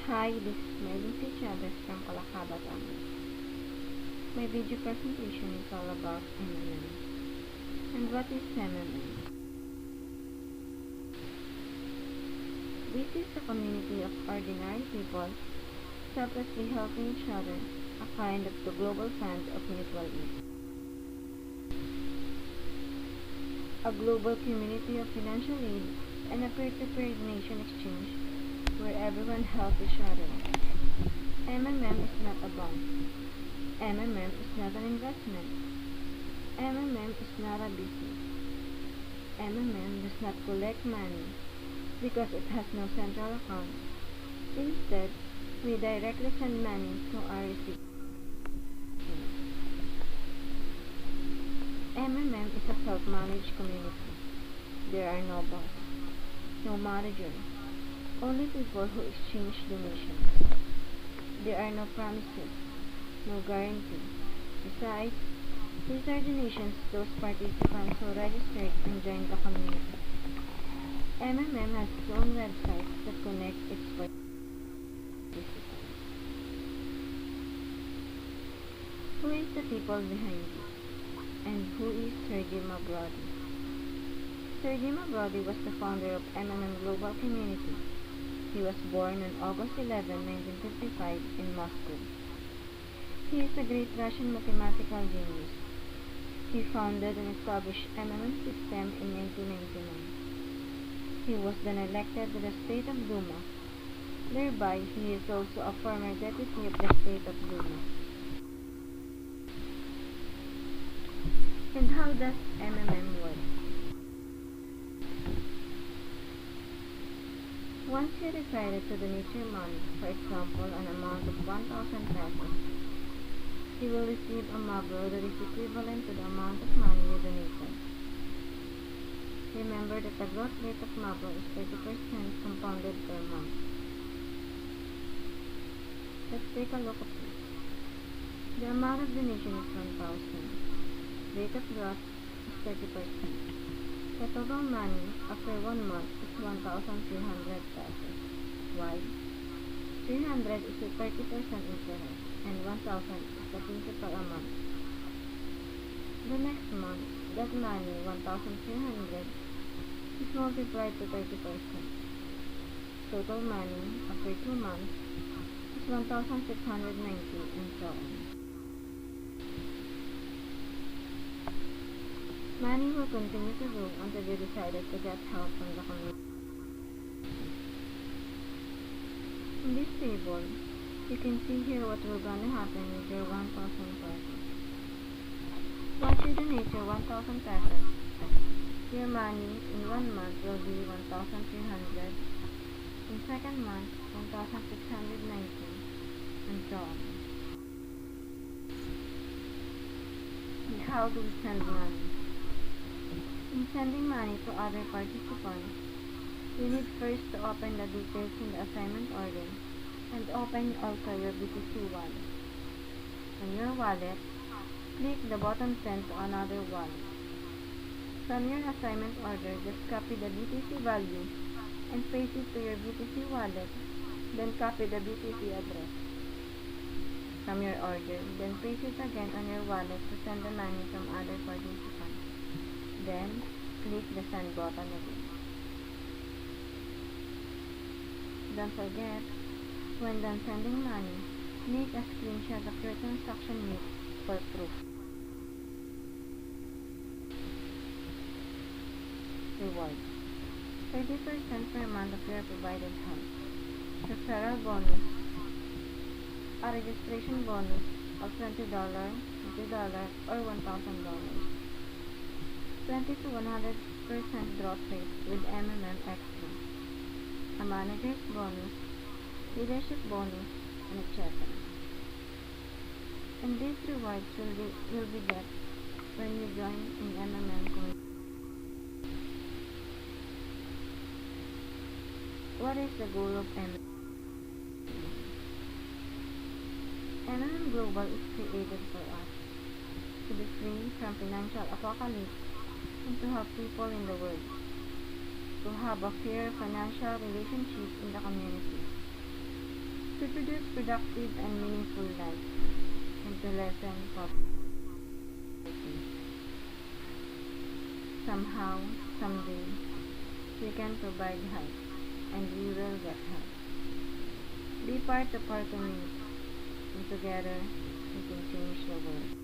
Hi, this is Merlincy Chavez from Calacaba, Batangas. My video presentation is all about MMM. And what is MMM? This is a community of ordinary people selflessly helping each other, a kind of the global fund of mutual aid. A global community of financial aid and a peer-to-peer donation exchange where everyone helps each other. MMM is not a bond. MMM is not an investment. MMM is not a business. MMM does not collect money because it has no central account. Instead, we directly send money to our recipients. MMM is a self-managed community. There are no boss, no manager, only people who exchange donations. There are no promises, no guarantee. Besides, these are donations to those participants who registered and joined the community. MMM has its own website that connects its participants. Who is the people behind this? And who is Sergey Mabrody? Sergey Mabrody was the founder of MMM Global Community. He was born on August 11, 1955 in Moscow. He is a great Russian mathematical genius. He founded and established MMM system in 1999. He was then elected to the State of Duma. Thereby, he is also a former deputy of the State of Duma. And how does MMM work? Once you decided to donate your money, for example, an amount of 1,000 pesos, you will receive a Mabro that is equivalent to the amount of money you donated. Remember that the growth rate of Mabro is 30% compounded per month. Let's take a look at this. The amount of donation is 1,000. Rate of growth is 30%. The total money after 1 month is 1,300 pesos. Why? 300 is the 30% interest and 1,000 is the principal amount. The next month, that money, 1,300, is multiplied to 30%. Total money after 2 months is 1,690 and so on. Money will continue to grow until you decided to get help from the community. In this table, you can see here what will gonna happen with your 1,000 pesos. Once you donate your 1,000 pesos, your money in 1 month will be 1,300, in second month 1,690, and so on. And how do we send money? In sending money to other participants, you need first to open the details in the assignment order and open also your BTC wallet. On your wallet, click the button Send to another wallet. From your assignment order, just copy the BTC value and paste it to your BTC wallet, then copy the BTC address from your order, then paste it again on your wallet to send the money from other participants. Then, click the send button again. Don't forget, when done sending money, make a screenshot of your transaction made for proof. Reward: 30% per month of your provided help. Referral bonus: a registration bonus of $20, $50, or $1,000. 20 to 100% growth rate with MMM Extra, a manager's bonus, leadership bonus, and etc. And these rewards will be get when you join in MMM community. What is the goal of MMM? MMM Global is created for us to be free from financial apocalypse and to help people in the world. to have a fair financial relationship in the community, to produce productive and meaningful lives, and to lessen poverty. Somehow, someday, we can provide help, and we will get help. Be part of our community, and together we can change the world.